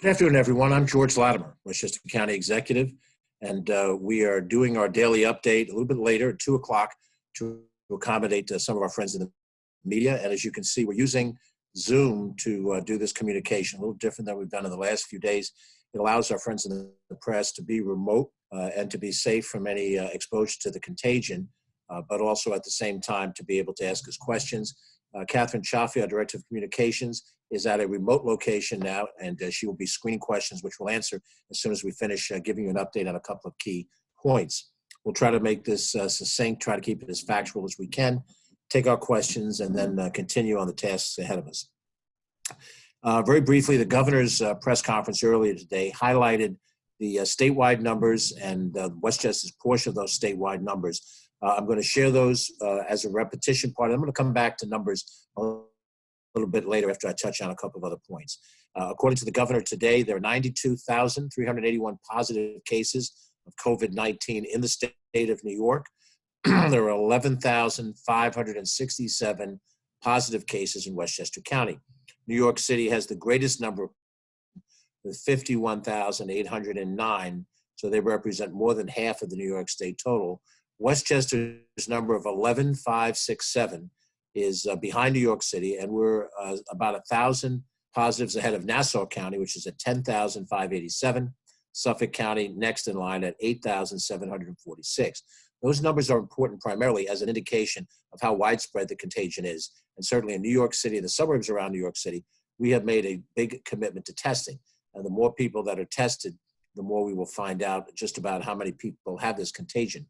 Good afternoon, everyone. I'm George Latimer, Westchester County Executive, and we are doing our daily update a little bit later at 2 o'clock to accommodate some of our friends in the media. And as you can see, we're using Zoom to do this communication, a little different than we've done in the last few days. It allows our friends in the press to be remote and to be safe from any exposure to the contagion, but also at the same time to be able to ask us questions. Catherine Chaffee, our Director of Communications, is at a remote location now, and she will be screening questions, which we'll answer as soon as we finish giving you an update on a couple of key points. We'll try to make this succinct, try to keep it as factual as we can, take our questions, and then continue on the tasks ahead of us. Very briefly, the governor's press conference earlier today highlighted the statewide numbers and Westchester's portion of those statewide numbers. I'm going to share those as a repetition part. I'm going to come back to numbers a little bit later after I touch on a couple of other points. According to the governor today, there are 92,381 positive cases of COVID-19 in the state of New York. There are 11,567 positive cases in Westchester County. New York City has the greatest number with 51,809, so they represent more than half of the New York State total. Westchester's number of 11,567 is behind New York City, and we're about 1,000 positives ahead of Nassau County, which is at 10,587. Suffolk County next in line at 8,746. Those numbers are important primarily as an indication of how widespread the contagion is. And certainly in New York City, the suburbs around New York City, we have made a big commitment to testing. And the more people that are tested, the more we will find out just about how many people have this contagion.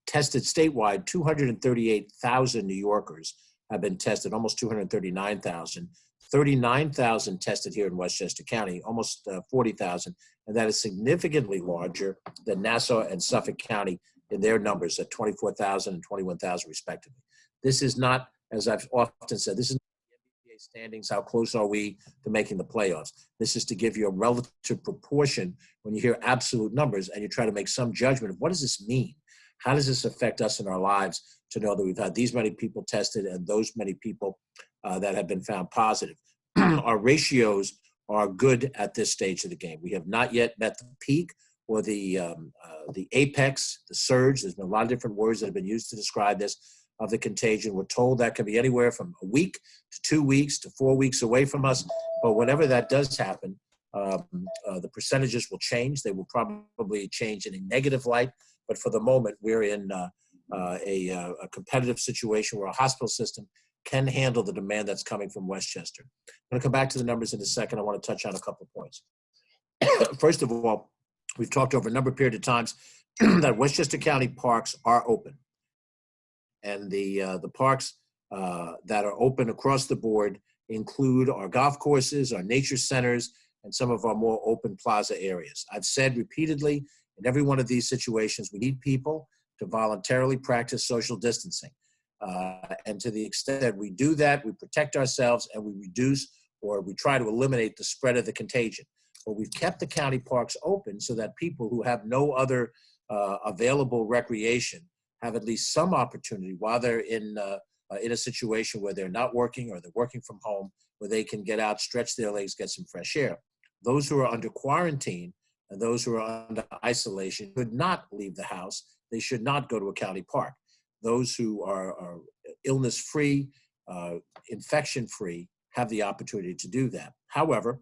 Tested statewide, 238,000 New Yorkers have been tested, almost 239,000. 39,000 tested here in Westchester County, almost 40,000, and that is significantly larger than Nassau and Suffolk County in their numbers at 24,000 and 21,000 respectively. This is not, as I've often said, this is not the NBA standings, how close are we to making the playoffs. This is to give you a relative proportion when you hear absolute numbers and you try to make some judgment of what does this mean? How does this affect us in our lives to know that we've had these many people tested and those many people that have been found positive? Our ratios are good at this stage of the game. We have not yet met the peak or the apex, the surge. There's been a lot of different words that have been used to describe this of the contagion. We're told that can be anywhere from a week to 2 weeks to 4 weeks away from us. But whenever that does happen, the percentages will change. They will probably change in a negative light. But for the moment, we're in a competitive situation where our hospital system can handle the demand that's coming from Westchester. I'm going to come back to the numbers in a second. I want to touch on a couple of points. First of all, we've talked over a number of period of times that Westchester County parks are open. And the parks that are open across the board include our golf courses, our nature centers, and some of our more open plaza areas. I've said repeatedly in every one of these situations, we need people to voluntarily practice social distancing. And to the extent that we do that, we protect ourselves and we reduce or we try to eliminate the spread of the contagion. But we've kept the county parks open so that people who have no other available recreation have at least some opportunity while they're in a situation where they're not working or they're working from home, where they can get out, stretch their legs, get some fresh air. Those who are under quarantine and those who are under isolation should not leave the house. They should not go to a county park. Those who are illness-free, infection-free, have the opportunity to do that. However,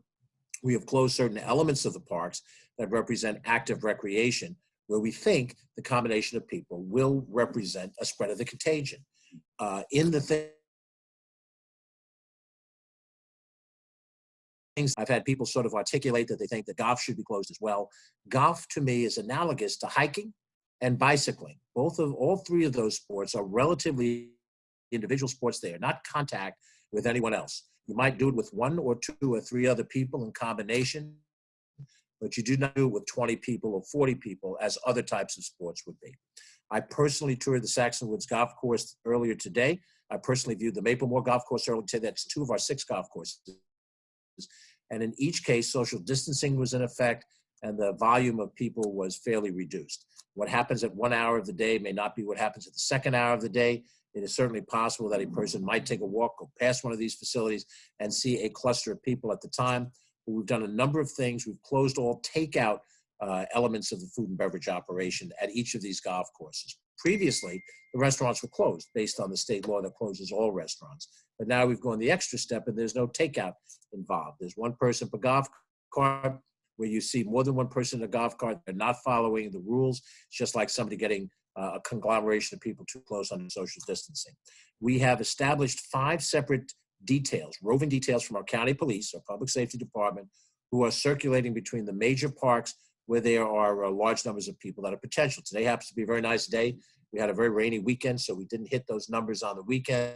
we have closed certain elements of the parks that represent active recreation, where we think the combination of people will represent a spread of the contagion. In the things I've had people sort of articulate that they think that golf should be closed as well. Golf, to me, is analogous to hiking and bicycling. All three of those sports are relatively individual sports. They are not contact with anyone else. You might do it with 1 or 2 or 3 other people in combination, but you do not do it with 20 people or 40 people as other types of sports would be. I personally toured the Saxon Woods Golf Course earlier today. I personally viewed the Maplemore Golf Course earlier today. That's 2 of our 6 golf courses. And in each case, social distancing was in effect and the volume of people was fairly reduced. What happens at 1 hour of the day may not be what happens at the second hour of the day. It is certainly possible that a person might take a walk, go past one of these facilities and see a cluster of people at the time. but we've done a number of things. We've closed all takeout elements of the food and beverage operation at each of these golf courses. Previously, the restaurants were closed based on the state law that closes all restaurants. But now we've gone the extra step and there's no takeout involved. There's one person per golf cart. Where you see more than one person in a golf cart, they're not following the rules. It's just like somebody getting a conglomeration of people too close under social distancing. We have established 5 separate details, roving details from our county police, our public safety department, who are circulating between the major parks where there are large numbers of people that are potential. Today happens to be a very nice day. We had a very rainy weekend, so we didn't hit those numbers on the weekend.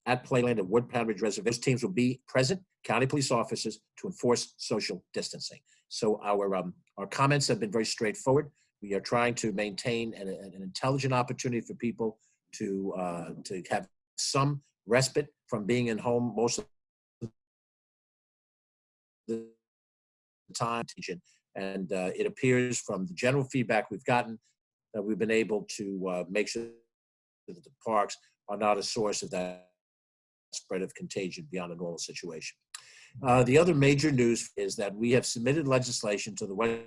At Playland and Wood Pound Ridge Reservation, teams will be present, county police officers, to enforce social distancing. So our comments have been very straightforward. We are trying to maintain an intelligent opportunity for people to have some respite from being in home most of the time. And it appears from the general feedback we've gotten that we've been able to make sure that the parks are not a source of that spread of contagion beyond a normal situation. The other major news is that we have submitted legislation to the Westchester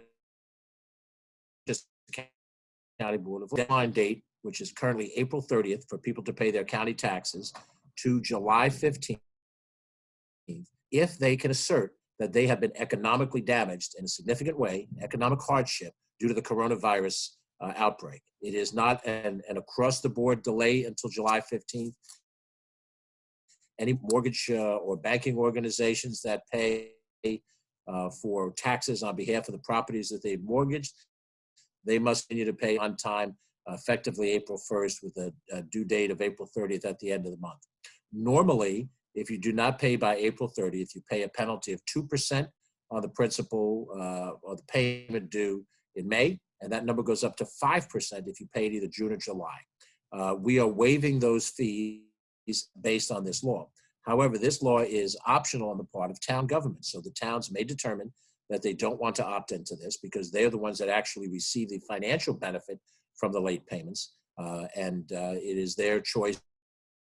County Board of deadline date, which is currently April 30th, for people to pay their county taxes, to July 15th, if they can assert that they have been economically damaged in a significant way, economic hardship, due to the coronavirus outbreak. It is not an across-the-board delay until July 15th. Any mortgage or banking organizations that pay for taxes on behalf of the properties that they've mortgaged, they must continue to pay on time, effectively April 1st, with a due date of April 30th at the end of the month. Normally, if you do not pay by April 30th, you pay a penalty of 2% on the principal or the payment due in May, and that number goes up to 5% if you pay it either June or July. We are waiving those fees based on this law. However, this law is optional on the part of town government. So the towns may determine that they don't want to opt into this because they're the ones that actually receive the financial benefit from the late payments. It is their choice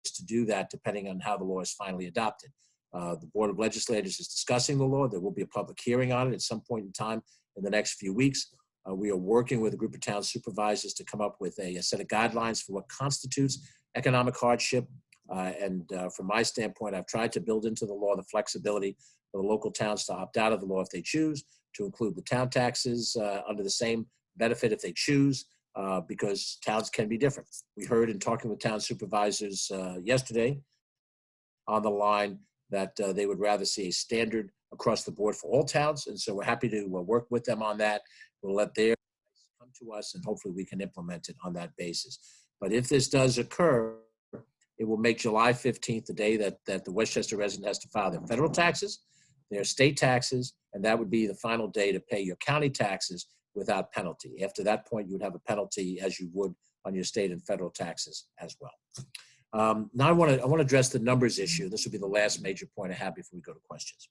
to do that depending on how the law is finally adopted. The Board of Legislators is discussing the law. There will be a public hearing on it at some point in time in the next few weeks. We are working with a group of town supervisors to come up with a set of guidelines for what constitutes economic hardship. From my standpoint, I've tried to build into the law the flexibility for the local towns to opt out of the law if they choose, to include the town taxes under the same benefit if they choose, because towns can be different. We heard in talking with town supervisors yesterday on the line that they would rather see a standard across the board for all towns, and so we're happy to work with them on that. We'll let their come to us, and hopefully we can implement it on that basis. But if this does occur, it will make July 15th the day that the Westchester resident has to file their federal taxes, their state taxes, and that would be the final day to pay your county taxes without penalty. After that point, you would have a penalty as you would on your state and federal taxes as well. Now I want to address the numbers issue. This will be the last major point I have before we go to questions.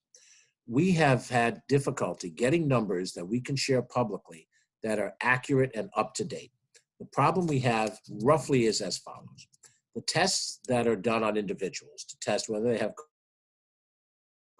We have had difficulty getting numbers that we can share publicly that are accurate and up to date. The problem we have roughly is as follows. The tests that are done on individuals to test whether they have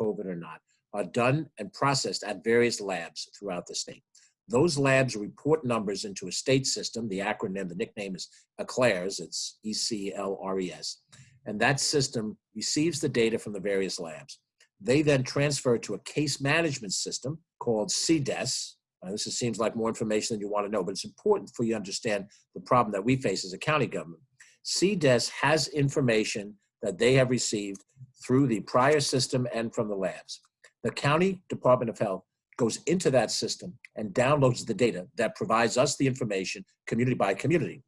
COVID or not are done and processed at various labs throughout the state. Those labs report numbers into a state system. The acronym, the nickname is ECLARES. It's ECLRES. And that system receives the data from the various labs. They then transfer it to a case management system called CDES. This seems like more information than you want to know, but it's important for you to understand the problem that we face as a county government. CDES has information that they have received through the prior system and from the labs. The County Department of Health goes into that system and downloads the data that provides us the information community by community.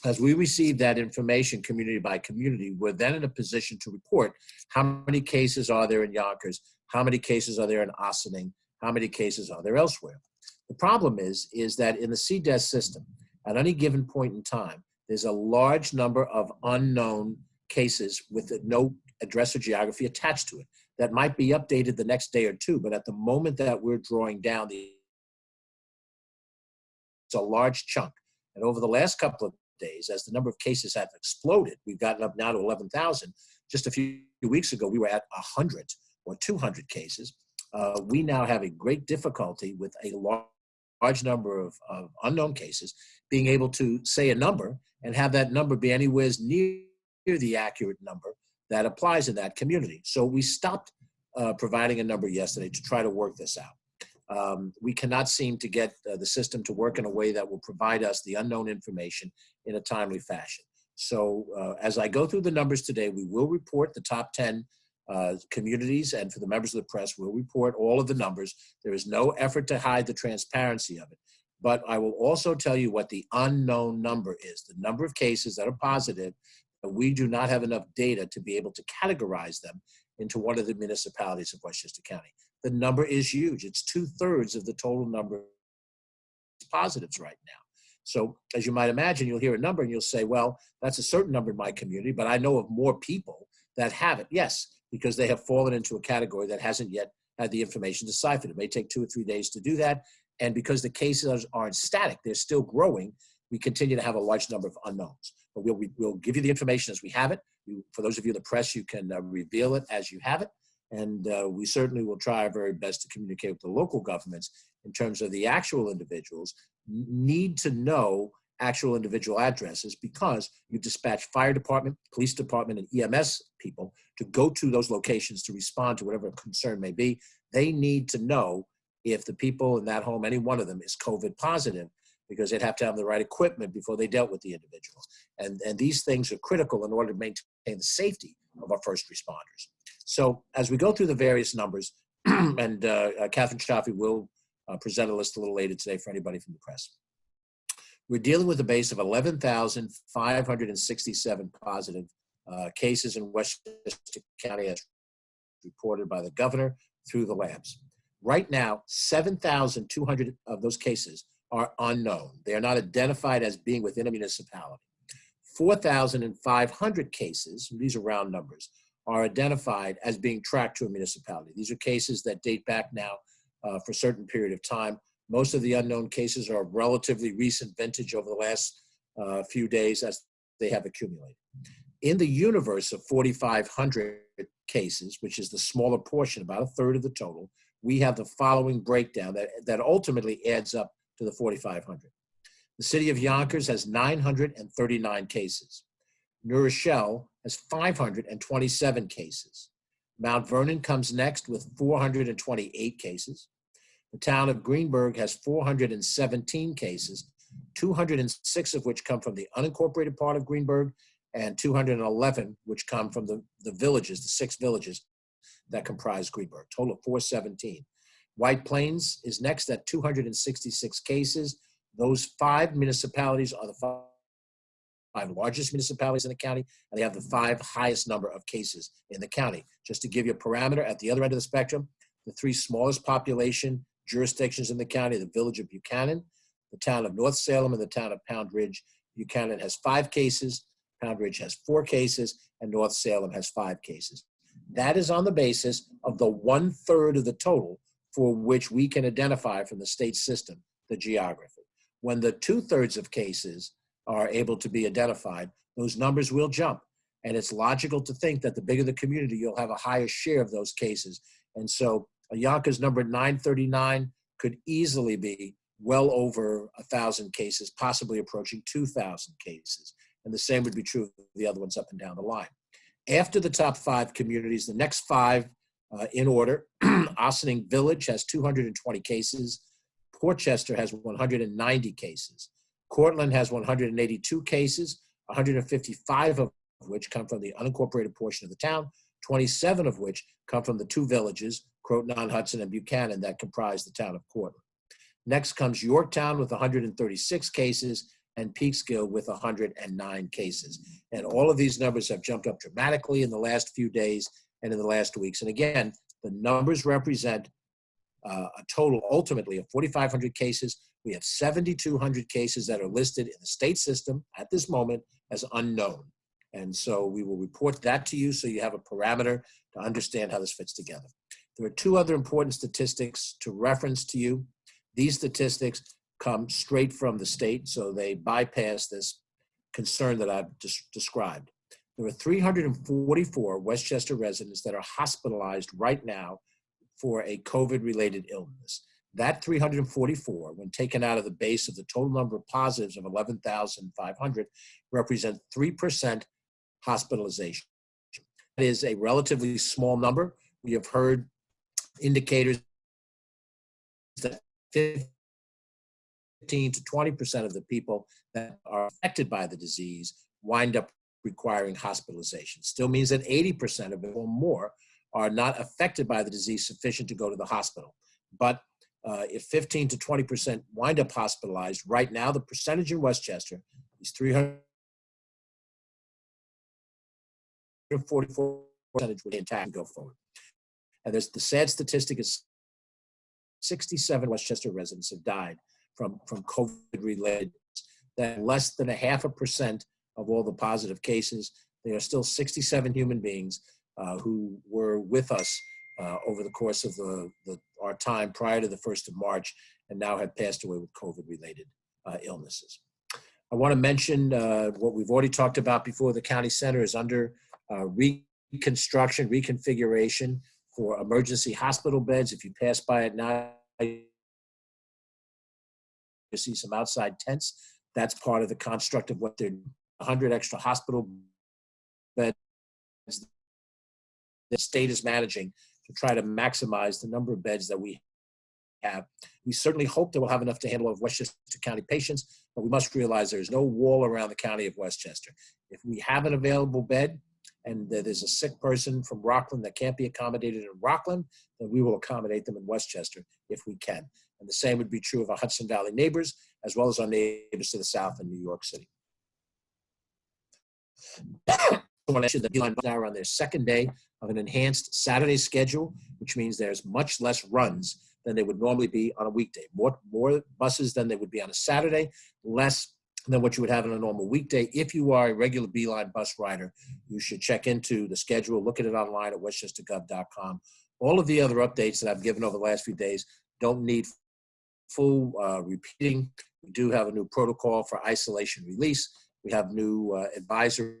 As we receive that information community by community, we're then in a position to report how many cases are there in Yonkers, how many cases are there in Ossining, how many cases are there elsewhere. The problem is that in the CDES system, at any given point in time, there's a large number of unknown cases with no address or geography attached to it that might be updated the next day or two, but at the moment that we're drawing down, it's a large chunk. And over the last couple of days, as the number of cases have exploded, we've gotten up now to 11,000. Just a few weeks ago, we were at 100 or 200 cases. We now have a great difficulty with a large number of unknown cases, being able to say a number and have that number be anywhere near the accurate number that applies in that community. So we stopped providing a number yesterday to try to work this out. We cannot seem to get the system to work in a way that will provide us the unknown information in a timely fashion. So as I go through the numbers today, we will report the top 10 communities, and for the members of the press, we'll report all of the numbers. There is no effort to hide the transparency of it. But I will also tell you what the unknown number is, the number of cases that are positive, but we do not have enough data to be able to categorize them into one of the municipalities of Westchester County. The number is huge. It's 2/3 of the total number of positives right now. So as you might imagine, you'll hear a number and you'll say, well, that's a certain number in my community, but I know of more people that have it. Yes, because they have fallen into a category that hasn't yet had the information deciphered. It may take 2 or 3 days to do that. And because the cases aren't static, they're still growing, we continue to have a large number of unknowns. But we'll give you the information as we have it. For those of you in the press, you can reveal it as you have it. And we certainly will try our very best to communicate with the local governments in terms of the actual individuals need to know actual individual addresses, because you dispatch fire department, police department, and EMS people to go to those locations to respond to whatever concern may be. They need to know if the people in that home, any one of them, is COVID positive, because they'd have to have the right equipment before they dealt with the individuals. And these things are critical in order to maintain the safety of our first responders. So as we go through the various numbers, and Catherine Chaffee will present a list a little later today for anybody from the press. We're dealing with a base of 11,567 positive cases in Westchester County as reported by the governor through the labs. Right now, 7,200 of those cases are unknown. They are not identified as being within a municipality. 4,500 cases, these are round numbers, are identified as being tracked to a municipality. These are cases that date back now for a certain period of time. Most of the unknown cases are relatively recent vintage over the last few days as they have accumulated. In the universe of 4,500 cases, which is the smaller portion, about a third of the total, we have the following breakdown that ultimately adds up to the 4,500. The city of Yonkers has 939 cases. New Rochelle has 527 cases. Mount Vernon comes next with 428 cases. The town of Greenburgh has 417 cases, 206 of which come from the unincorporated part of Greenburgh, and 211 which come from the villages, the 6 villages that comprise Greenburgh, total of 417. White Plains is next at 266 cases. Those 5 municipalities are the 5 largest municipalities in the county, and they have the 5 highest number of cases in the county. Just to give you a parameter, at the other end of the spectrum, the 3 smallest population jurisdictions in the county, the village of Buchanan, the town of North Salem, and the town of Pound Ridge. Buchanan has 5 cases, Pound Ridge has 4 cases, and North Salem has 5 cases. That is on the basis of the 1/3 of the total for which we can identify from the state system, the geography. When the 2/3 of cases are able to be identified, those numbers will jump. And it's logical to think that the bigger the community, you'll have a higher share of those cases. And so Yonkers number 939 could easily be well over 1,000 cases, possibly approaching 2,000 cases. And the same would be true of the other ones up and down the line. After the top 5 communities, the next 5 in order, Ossining Village has 220 cases. Portchester has 190 cases. Cortland has 182 cases, 155 of which come from the unincorporated portion of the town, 27 of which come from the 2 villages, Croton-on-Hudson and Buchanan, that comprise the town of Cortland. Next comes Yorktown with 136 cases, and Peekskill with 109 cases. And all of these numbers have jumped up dramatically in the last few days and in the last weeks. And again, the numbers represent a total ultimately of 4,500 cases. We have 7,200 cases that are listed in the state system at this moment as unknown. And so we will report that to you so you have a parameter to understand how this fits together. There are 2 other important statistics to reference to you. These statistics come straight from the state, so they bypass this concern that I've described. There are 344 Westchester residents that are hospitalized right now for a COVID-related illness. That 344, when taken out of the base of the total number of positives of 11,500, represent 3% hospitalization. That is a relatively small number. We have heard indicators that 15 to 20% of the people that are affected by the disease wind up requiring hospitalization. Still means that 80% of it or more are not affected by the disease sufficient to go to the hospital. But if 15 to 20% wind up hospitalized, right now the percentage in Westchester is 344 percentage would be intact and go forward. And there's the sad statistic is 67 Westchester residents have died from COVID-related. That less than 0.5% of all the positive cases. There are still 67 human beings who were with us over the course of our time prior to the 1st of March and now have passed away with COVID-related illnesses. I want to mention what we've already talked about before. The county center is under reconstruction, reconfiguration for emergency hospital beds. If you pass by it now, you see some outside tents. That's part of the construct of what they're 100 extra hospital beds the state is managing to try to maximize the number of beds that we have. We certainly hope that we'll have enough to handle all of Westchester County patients, but we must realize there's no wall around the county of Westchester. If we have an available bed and there's a sick person from Rockland that can't be accommodated in Rockland, then we will accommodate them in Westchester if we can. And the same would be true of our Hudson Valley neighbors, as well as our neighbors to the south in New York City. I want to mention that Beeline now are on their second day of an enhanced Saturday schedule, which means there's much less runs than they would normally be on a weekday. More buses than they would be on a Saturday, less than what you would have on a normal weekday. If you are a regular Beeline bus rider, you should check into the schedule, look at it online at westchestergov.com. All of the other updates that I've given over the last few days don't need full repeating. We do have a new protocol for isolation release. We have new advisory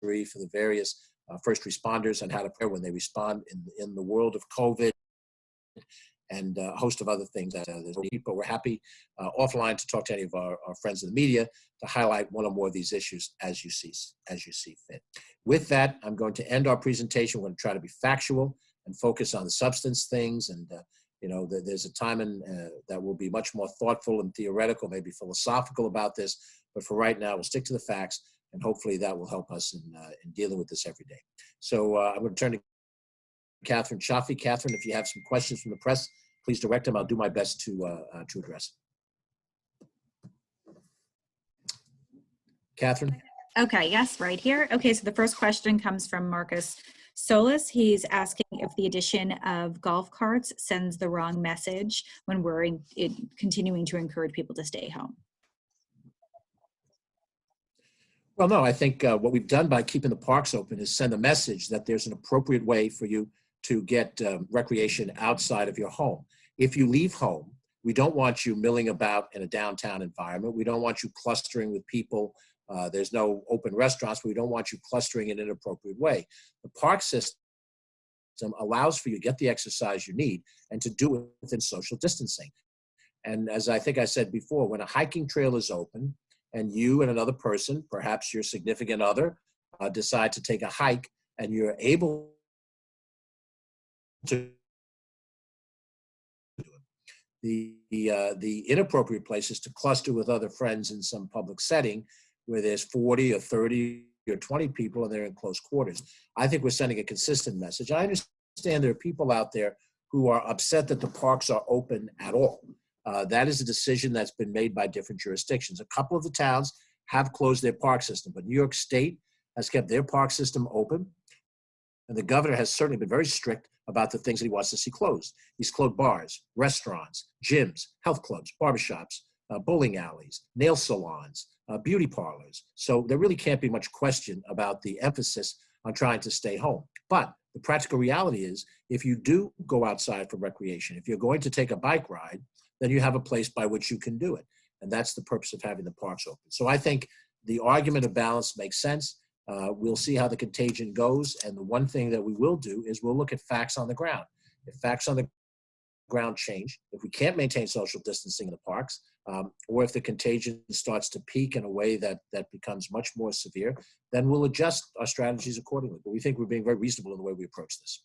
for the various first responders on how to prepare when they respond in the world of COVID, and a host of other things. But we're happy offline to talk to any of our friends in the media to highlight one or more of these issues as you see fit. With that, I'm going to end our presentation. We're going to try to be factual and focus on the substance things. And there's a time that will be much more thoughtful and theoretical, maybe philosophical about this. But for right now, we'll stick to the facts, and hopefully that will help us in dealing with this every day. So I'm going to turn to Catherine Chaffee. Catherine, if you have some questions from the press, please direct them. I'll do my best to address them. Catherine? Okay, yes, right here. Okay, so the first question comes from Marcus Solis. He's asking if the addition of golf carts sends the wrong message when we're continuing to encourage people to stay home. Well, no, I think what we've done by keeping the parks open is send a message that there's an appropriate way for you to get recreation outside of your home. If you leave home, we don't want you milling about in a downtown environment. We don't want you clustering with people. There's no open restaurants. We don't want you clustering in an inappropriate way. The park system allows for you to get the exercise you need and to do it within social distancing. And as I think I said before, when a hiking trail is open and you and another person, perhaps your significant other, decide to take a hike and you're able to the inappropriate place is to cluster with other friends in some public setting where there's 40 or 30 or 20 people and they're in close quarters. I think we're sending a consistent message. I understand there are people out there who are upset that the parks are open at all. That is a decision that's been made by different jurisdictions. A couple of the towns have closed their park system, but New York State has kept their park system open. And the governor has certainly been very strict about the things that he wants to see closed. He's closed bars, restaurants, gyms, health clubs, barbershops, bowling alleys, nail salons, beauty parlors. So there really can't be much question about the emphasis on trying to stay home. But the practical reality is, if you do go outside for recreation, if you're going to take a bike ride, then you have a place by which you can do it. And that's the purpose of having the parks open. So I think the argument of balance makes sense. We'll see how the contagion goes. And the one thing that we will do is we'll look at facts on the ground. If facts on the ground change, if we can't maintain social distancing in the parks, or if the contagion starts to peak in a way that becomes much more severe, then we'll adjust our strategies accordingly. But we think we're being very reasonable in the way we approach this.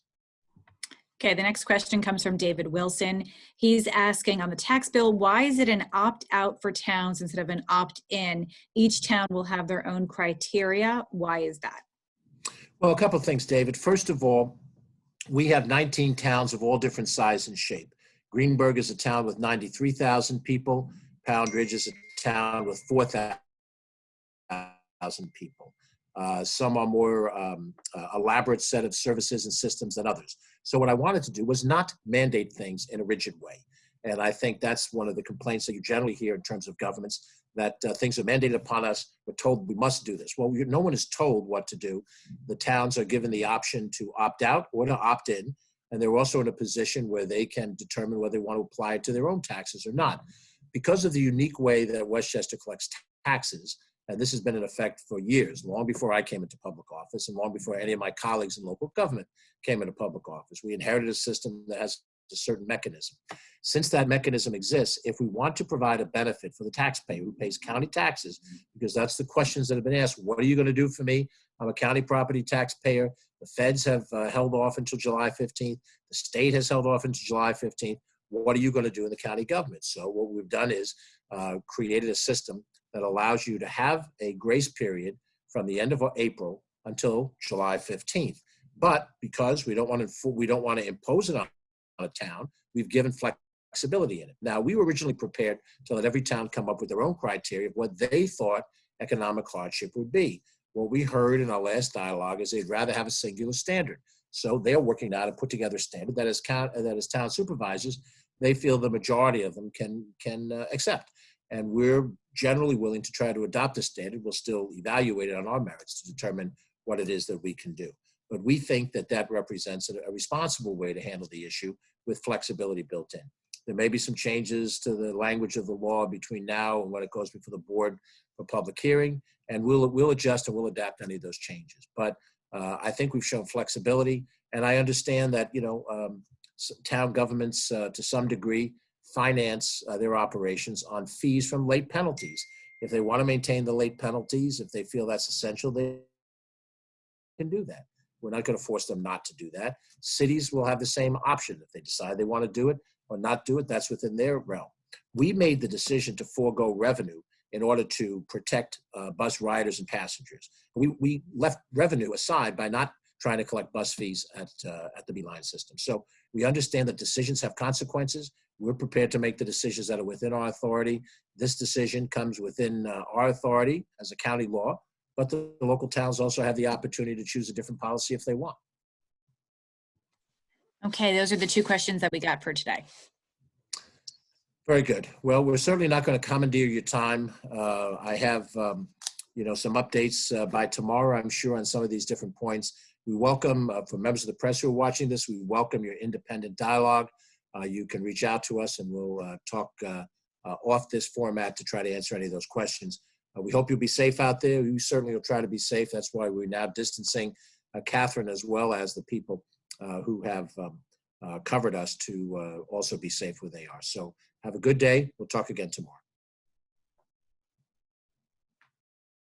Okay, the next question comes from David Wilson. He's asking, on the tax bill, why is it an opt-out for towns instead of an opt-in? Each town will have their own criteria. Why is that? Well, a couple of things, David. First of all, we have 19 towns of all different size and shape. Greenburgh is a town with 93,000 people. Pound Ridge is a town with 4,000 people. Some are more elaborate set of services and systems than others. So what I wanted to do was not mandate things in a rigid way. And I think that's one of the complaints that you generally hear in terms of governments, that things are mandated upon us. We're told we must do this. Well, no one is told what to do. The towns are given the option to opt out or to opt in. And they're also in a position where they can determine whether they want to apply it to their own taxes or not. Because of the unique way that Westchester collects taxes, and this has been in effect for years, long before I came into public office and long before any of my colleagues in local government came into public office. We inherited a system that has a certain mechanism. Since that mechanism exists, if we want to provide a benefit for the taxpayer who pays county taxes, because that's the questions that have been asked, what are you going to do for me? I'm a county property taxpayer. The feds have held off until July 15th. The state has held off until July 15th. What are you going to do in the county government? So what we've done is created a system that allows you to have a grace period from the end of April until July 15th. But because we don't want to impose it on a town, we've given flexibility in it. Now, we were originally prepared to let every town come up with their own criteria of what they thought economic hardship would be. What we heard in our last dialogue is they'd rather have a singular standard. So they're working now to put together a standard that as town supervisors, they feel the majority of them can accept. And we're generally willing to try to adopt a standard. We'll still evaluate it on our merits to determine what it is that we can do. But we think that represents a responsible way to handle the issue with flexibility built in. There may be some changes to the language of the law between now and when it goes before the board for public hearing, and we'll adjust and we'll adapt any of those changes. But I think we've shown flexibility, and I understand that town governments to some degree finance their operations on fees from late penalties. If they want to maintain the late penalties, if they feel that's essential, they can do that. We're not going to force them not to do that. Cities will have the same option. If they decide they want to do it or not do it, that's within their realm. We made the decision to forego revenue in order to protect bus riders and passengers. We left revenue aside by not trying to collect bus fees at the Beeline system. So we understand that decisions have consequences. We're prepared to make the decisions that are within our authority. This decision comes within our authority as a county law, but the local towns also have the opportunity to choose a different policy if they want. Okay, those are the two questions that we got for today. Very good. Well, we're certainly not going to commandeer your time. I have, some updates by tomorrow, I'm sure, on some of these different points. We welcome, for members of the press who are watching this, we welcome your independent dialogue. You can reach out to us and we'll talk off this format to try to answer any of those questions. We hope you'll be safe out there. We certainly will try to be safe. That's why we're now distancing Catherine as well as the people who have covered us to also be safe where they are. So have a good day. We'll talk again tomorrow.